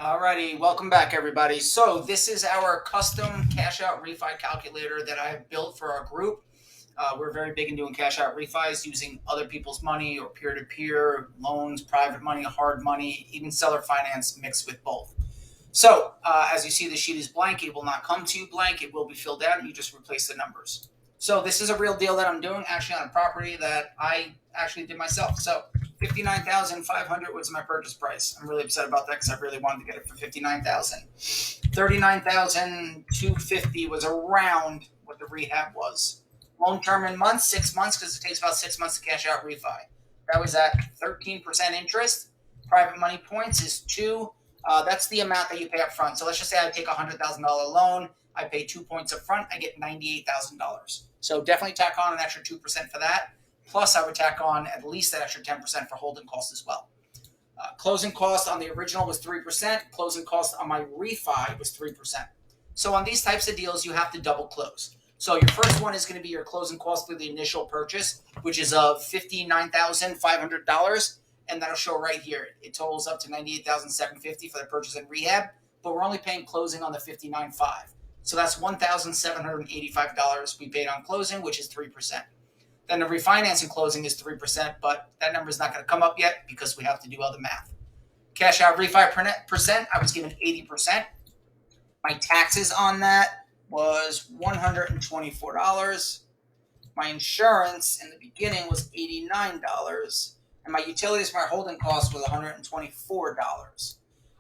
Alrighty, welcome back, everybody. So this is our custom cash out refi calculator that I have built for our group. We're very big in doing cash out refis using other people's money or peer-to-peer loans, private money, hard money, even seller finance mixed with both. So as you see, the sheet is blank. It will not come to you blank. It will be filled out and you just replace the numbers. So this is a real deal that I'm doing actually on a property that I actually did myself. So 59,500 was my purchase price. I'm really upset about that because I really wanted to get it for 59,000. 39,250 was around what the rehab was. Loan term in months, 6 months, because it takes about 6 months to cash out refi. That was at 13% interest. Private money points is 2. That's the amount that you pay up front. So let's just say I take a $100,000 loan. I pay 2 points up front. I get $98,000. So definitely tack on an extra 2% for that. Plus, I would tack on at least that extra 10% for holding costs as well. Closing cost on the original was 3%. Closing cost on my refi was 3%. So on these types of deals, you have to double close. So your first one is going to be your closing cost for the initial purchase, which is of $59,500. And that'll show right here. It totals up to $98,750 for the purchase and rehab, but we're only paying closing on the $59,500. So that's $1,785 we paid on closing, which is 3%. Then the refinancing closing is 3%, but that number is not going to come up yet because we have to do all the math. Cash out refi percent, I was given 80%. My taxes on that was $124. My insurance in the beginning was $89. And my utilities for my holding cost was $124.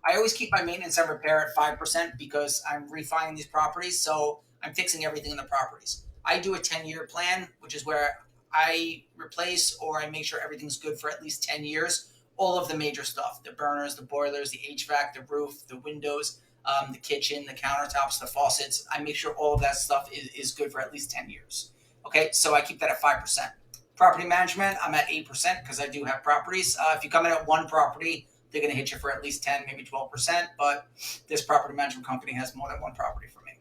I always keep my maintenance and repair at 5% because I'm refining these properties, so I'm fixing everything in the properties. I do a 10-year plan, which is where I replace or I make sure everything's good for at least 10 years. All of the major stuff, the burners, the boilers, the HVAC, the roof, the windows, the kitchen, the countertops, the faucets. I make sure all of that stuff is good for at least 10 years. Okay, so I keep that at 5%. Property management, I'm at 8% because I do have properties. If you come in at one property, they're going to hit you for at least 10, maybe 12%, but this property management company has more than one property for me.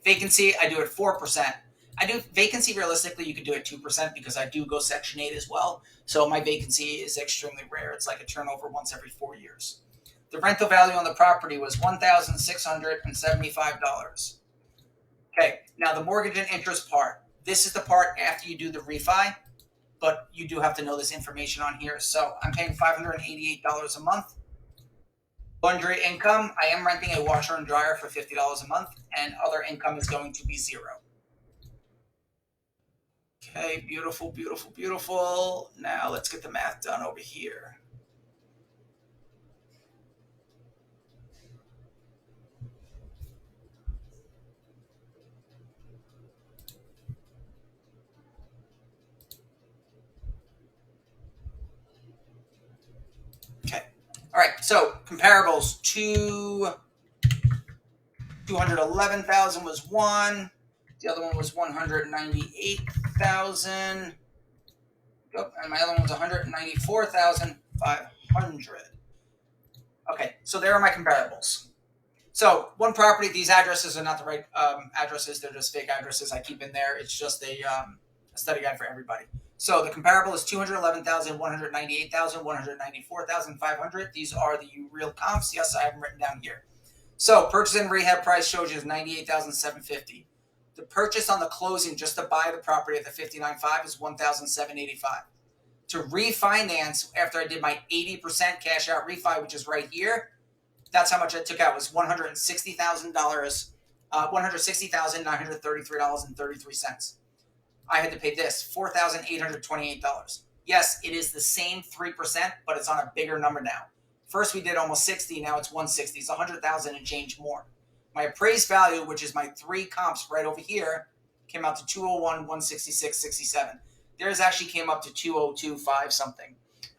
Vacancy, I do at 4%. I do vacancy realistically, you could do it 2% because I do go Section 8 as well. So my vacancy is extremely rare. It's like a turnover once every 4 years. The rental value on the property was $1,675. Okay, now the mortgage and interest part. This is the part after you do the refi, but you do have to know this information on here. So I'm paying $588 a month. Laundry income, I am renting a washer and dryer for $50 a month, and other income is going to be 0. Okay, beautiful, beautiful, beautiful. Now let's get the math done over here. Okay, all right, so comparables, 211,000 was one. The other one was 198,000. Oh, and my other one was 194,500. Okay, so there are my comparables. So one property, these addresses are not the right addresses. They're just fake addresses I keep in there. It's just a study guide for everybody. So the comparable is 211,000, 198,000, 194,500. These are the real comps. Yes, I have them written down here. So purchase and rehab price shows you is $98,750. The purchase on the closing just to buy the property at the $59,500 is $1,785. To refinance after I did my 80% cash out refi, which is right here, that's how much I took out. It was $160,000, $160,933.33. I had to pay this, $4,828. Yes, it is the same 3%, but it's on a bigger number now. First we did almost 60, now it's 160. It's 100,000 and change more. My appraised value, which is my 3 comps right over here, came out to 201, 166, 67. Theirs actually came up to 2025 something.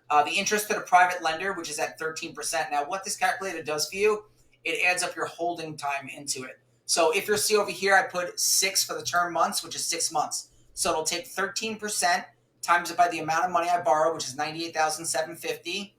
The interest to the private lender, which is at 13%. Now, what this calculator does for you, it adds up your holding time into it. So if you see over here, I put 6 for the term months, which is 6 months. So it'll take 13%, times it by the amount of money I borrow, which is $98,750,